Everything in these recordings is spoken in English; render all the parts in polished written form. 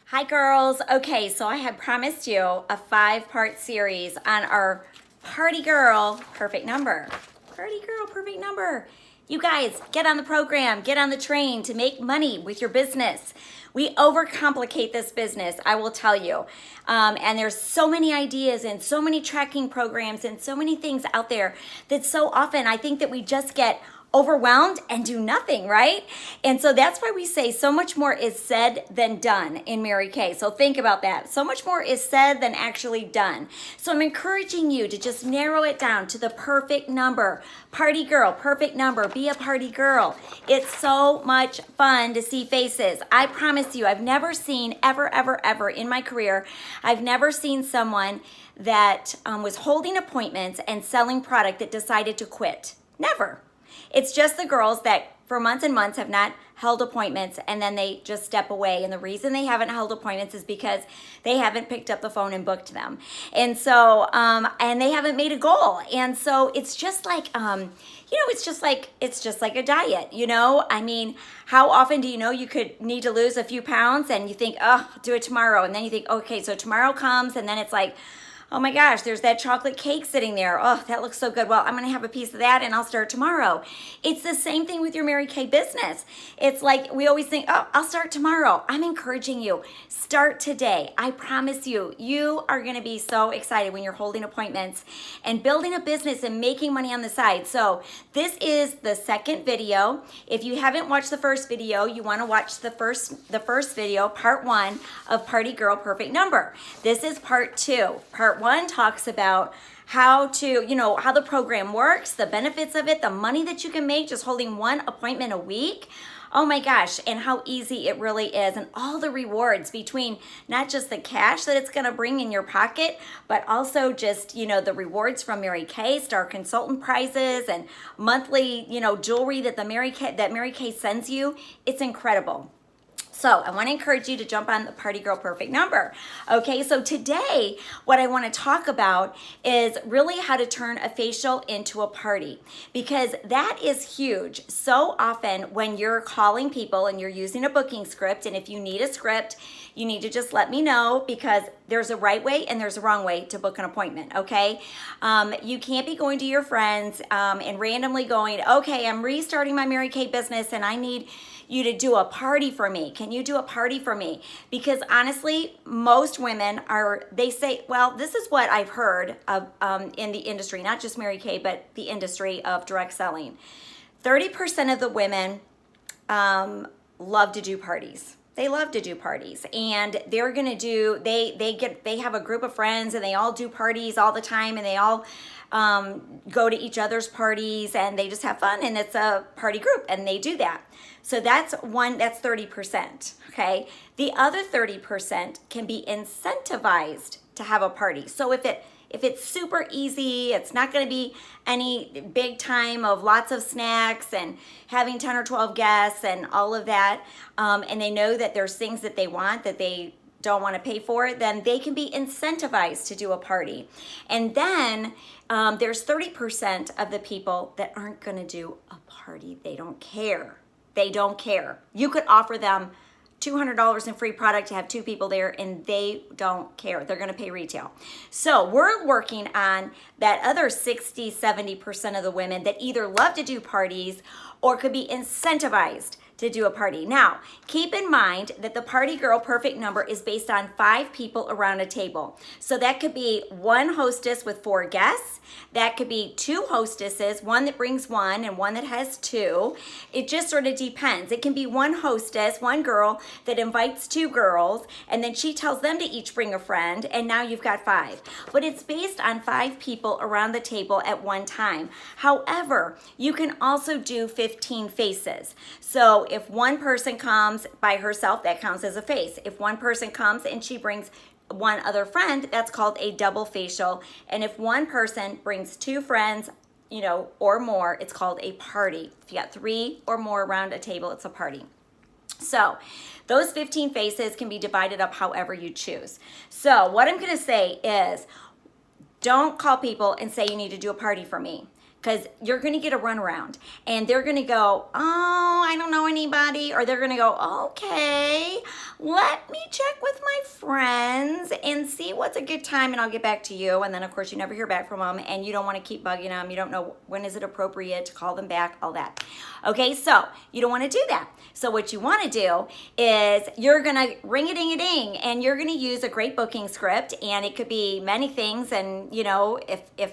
Hi girls. Okay, so I had promised you a 5-part series on our Party Girl Perfect Number. Party Girl Perfect Number. You guys, get on the program, get on the train to make money with your business. We overcomplicate this business, I will tell you. And there's so many ideas and so many tracking programs and so many things out there that so often I think that we just get overwhelmed and do nothing, right? And so that's why we say so much more is said than done in Mary Kay. So think about that. So much more is said than actually done. So I'm encouraging you to just narrow it down to the perfect number. Party girl, perfect number, be a party girl. It's so much fun to see faces. I promise you, I've never seen ever in my career, I've never seen someone that was holding appointments and selling product that decided to quit. Never. It's just the girls that for months and months have not held appointments and then they just step away. And the reason they haven't held appointments is because they haven't picked up the phone and booked them. And so, and they haven't made a goal. And so it's just like, it's just like a diet, I mean, how often do you know you could need to lose a few pounds and you think, oh, I'll do it tomorrow. And then you think, okay, so tomorrow comes and then it's like, oh my gosh, there's that chocolate cake sitting there. Oh, that looks so good. Well, I'm going to have a piece of that and I'll start tomorrow. It's the same thing with your Mary Kay business. It's like we always think, oh, I'll start tomorrow. I'm encouraging you. Start today. I promise you, you are going to be so excited when you're holding appointments and building a business and making money on the side. So this is the second video. If you haven't watched the first video, you want to watch the first video, part 1 of Party Girl Perfect Number. This is part 2. Part 1 talks about how the program works, the benefits of it, the money that you can make just holding one appointment a week. Oh my gosh, and how easy it really is, and all the rewards between not just the cash that it's gonna bring in your pocket, but also just, the rewards from Mary Kay, Star Consultant prizes, and monthly, jewelry that Mary Kay sends you. It's incredible. So I want to encourage you to jump on the Party Girl Perfect Number. Okay, so today what I want to talk about is really how to turn a facial into a party, because that is huge. So often when you're calling people and you're using a booking script, and if you need a script, you need to just let me know, because there's a right way and there's a wrong way to book an appointment, okay? You can't be going to your friends and randomly going, okay, I'm restarting my Mary Kay business and I need you to do a party for me. Can you do a party for me? Because honestly, most women they say, well, this is what I've heard of in the industry, not just Mary Kay, but the industry of direct selling. 30% of the women love to do parties. They love to do parties, and they're gonna do, they have a group of friends and they all do parties all the time, and they all go to each other's parties and they just have fun, and it's a party group and they do that. So that's 30%, okay? The other 30% can be incentivized to have a party. So if it's super easy, it's not going to be any big time of lots of snacks and having 10 or 12 guests and all of that, and they know that there's things that they want that they don't want to pay for, then they can be incentivized to do a party. And then there's 30% of the people that aren't going to do a party. They don't care. They don't care. You could offer them $200 in free product to have 2 people there, and they don't care. They're going to pay retail. So we're working on that other 60-70% of the women that either love to do parties or could be incentivized to do a party. Now, keep in mind that the Party Girl Perfect Number is based on 5 people around a table. So that could be 1 hostess with 4 guests. That could be 2 hostesses, one that brings 1 and one that has 2. It just sort of depends. It can be 1 hostess, 1 girl that invites 2 girls, and then she tells them to each bring a friend, and now you've got 5. But it's based on 5 people around the table at one time. However, you can also do 15 faces. So if 1 person comes by herself, that counts as a face. If 1 person comes and she brings 1 other friend, that's called a double facial. And if 1 person brings 2 friends, or more, it's called a party. If you got 3 or more around a table, it's a party. So those 15 faces can be divided up however you choose. So what I'm going to say is, don't call people and say you need to do a party for me. because you're going to get a runaround and they're going to go, oh, I don't know anybody. Or they're going to go, okay, let me check with my friends and see what's a good time and I'll get back to you. And then of course you never hear back from them and you don't want to keep bugging them. You don't know when is it appropriate to call them back, all that. Okay, so you don't want to do that. So what you want to do is you're going to ring-a-ding-a-ding and you're going to use a great booking script, and it could be many things. And you know, if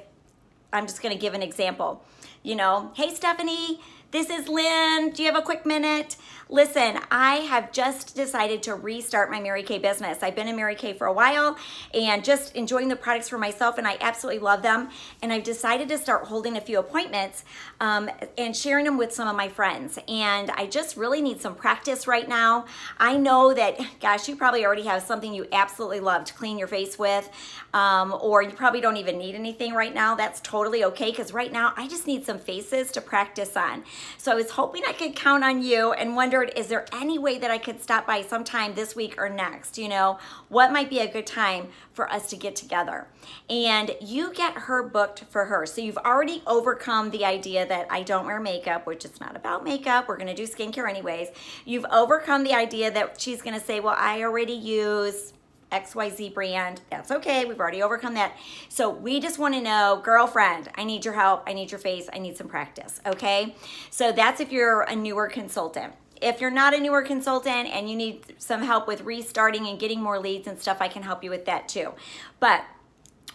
I'm just going to give an example, you know, hey Stephanie, this is Lynn. Do you have a quick minute? Listen, I have just decided to restart my Mary Kay business. I've been in Mary Kay for a while and just enjoying the products for myself, and I absolutely love them. And I've decided to start holding a few appointments and sharing them with some of my friends. And I just really need some practice right now. I know that, gosh, you probably already have something you absolutely love to clean your face with, or you probably don't even need anything right now. That's totally okay, because right now I just need some faces to practice on. So I was hoping I could count on you and wondered, is there any way that I could stop by sometime this week or next? You know, what might be a good time for us to get together? And you get her booked for her. So you've already overcome the idea that I don't wear makeup, which is not about makeup. We're going to do skincare anyways. You've overcome the idea that she's going to say, well, I already use XYZ brand. That's okay. We've already overcome that. So we just want to know, girlfriend, I need your help. I need your face. I need some practice. Okay. So that's if you're a newer consultant. If you're not a newer consultant and you need some help with restarting and getting more leads and stuff, I can help you with that too. But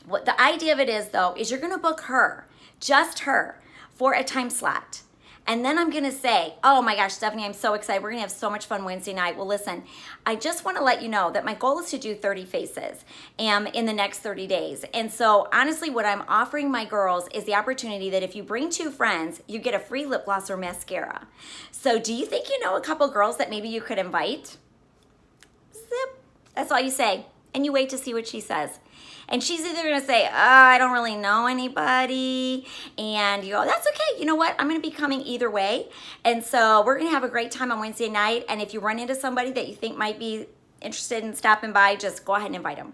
what the idea of it is though, is you're going to book her, just her, for a time slot. And then I'm going to say, oh my gosh, Stephanie, I'm so excited. We're going to have so much fun Wednesday night. Well, listen, I just want to let you know that my goal is to do 30 faces in the next 30 days. And so honestly, what I'm offering my girls is the opportunity that if you bring 2 friends, you get a free lip gloss or mascara. So do you think you know a couple girls that maybe you could invite? Zip. That's all you say. And you wait to see what she says. And she's either going to say, oh, I don't really know anybody. And you go, that's okay. You know what? I'm going to be coming either way. And so we're going to have a great time on Wednesday night. And if you run into somebody that you think might be interested in stopping by, just go ahead and invite them.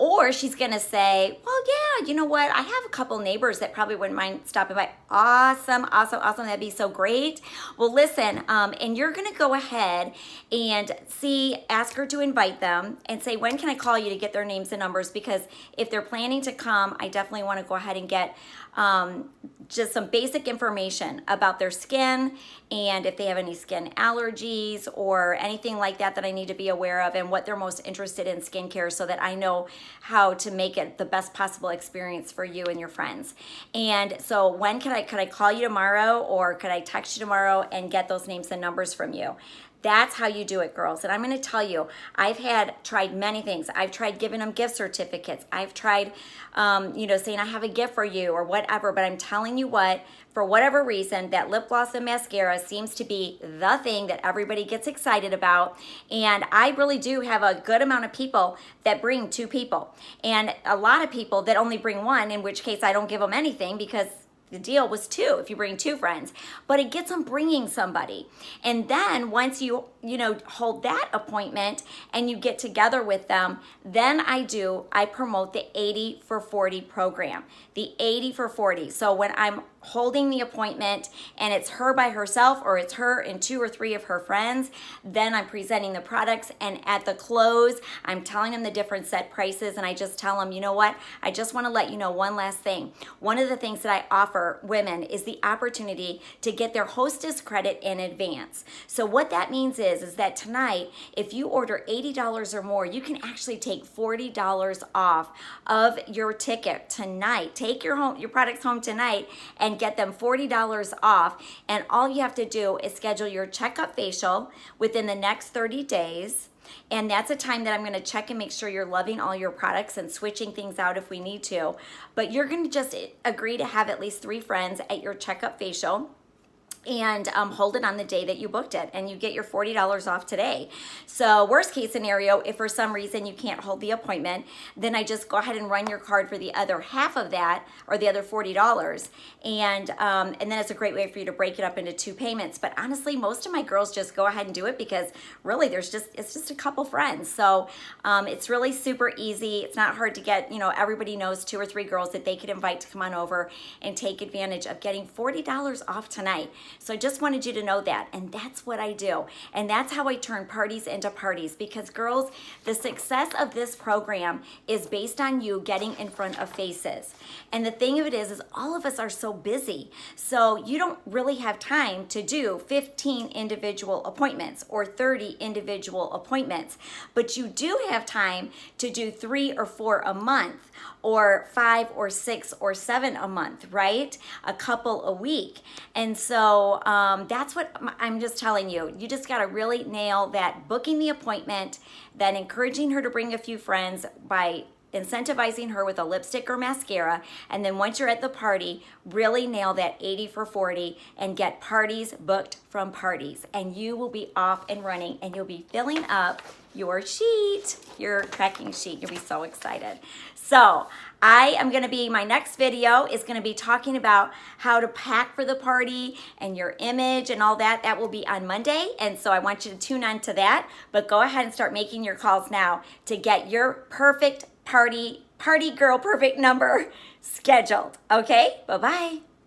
Or she's going to say, well, yeah, you know what? I have a couple neighbors that probably wouldn't mind stopping by. Awesome, awesome, awesome. That'd be so great. Well, listen, and you're going to go ahead and ask her to invite them and say, when can I call you to get their names and numbers? Because if they're planning to come, I definitely want to go ahead and get just some basic information about their skin and if they have any skin allergies or anything like that that I need to be aware of, and what they're most interested in skincare, so that I know how to make it the best possible experience for you and your friends. And so when could I call you tomorrow, or could I text you tomorrow and get those names and numbers from you? That's how you do it, girls. And I'm going to tell you, I've tried many things. I've tried giving them gift certificates. I've tried, saying I have a gift for you or whatever. But I'm telling you what, for whatever reason, that lip gloss and mascara seems to be the thing that everybody gets excited about. And I really do have a good amount of people that bring 2 people, and a lot of people that only bring 1, in which case I don't give them anything, because the deal was 2 if you bring 2 friends. But it gets them bringing somebody. And then once you hold that appointment and you get together with them, then I promote the 80 for 40 program. The 80 for 40. So when I'm holding the appointment and it's her by herself, or it's her and 2 or 3 of her friends, then I'm presenting the products, and at the close I'm telling them the different set prices, and I just tell them, you know what, I just want to let you know one last thing. One of the things that I offer women is the opportunity to get their hostess credit in advance. So what that means is that tonight, if you order $80 or more, you can actually take $40 off of your ticket tonight. Take your products home tonight and get them $40 off. And all you have to do is schedule your checkup facial within the next 30 days. And that's a time that I'm going to check and make sure you're loving all your products and switching things out if we need to. But you're going to just agree to have at least 3 friends at your checkup facial. and hold it on the day that you booked it, and you get your $40 off today. So worst case scenario, if for some reason you can't hold the appointment, then I just go ahead and run your card for the other half of that, or the other $40, and then it's a great way for you to break it up into 2 payments. But honestly, most of my girls just go ahead and do it because really it's just a couple friends. So it's really super easy. It's not hard to get. Everybody knows 2 or 3 girls that they could invite to come on over and take advantage of getting $40 off tonight. So I just wanted you to know that, and that's what I do, and that's how I turn parties into parties, because girls, the success of this program is based on you getting in front of faces. And the thing of it is all of us are so busy, so you don't really have time to do 15 individual appointments or 30 individual appointments, but you do have time to do 3 or 4 a month, or 5 or 6 or 7 a month, right? A couple a week. And so that's what I'm just telling you. You just got to really nail that booking the appointment, then encouraging her to bring a few friends by incentivizing her with a lipstick or mascara, and then once you're at the party, really nail that 80 for 40 and get parties booked from parties, and you will be off and running, and you'll be filling up your sheet, your tracking sheet. You'll be so excited. So my next video is going to be talking about how to pack for the party and your image and all that. That will be on Monday, and so I want you to tune on to that. But go ahead and start making your calls now to get your perfect party girl perfect number scheduled. Okay, bye-bye.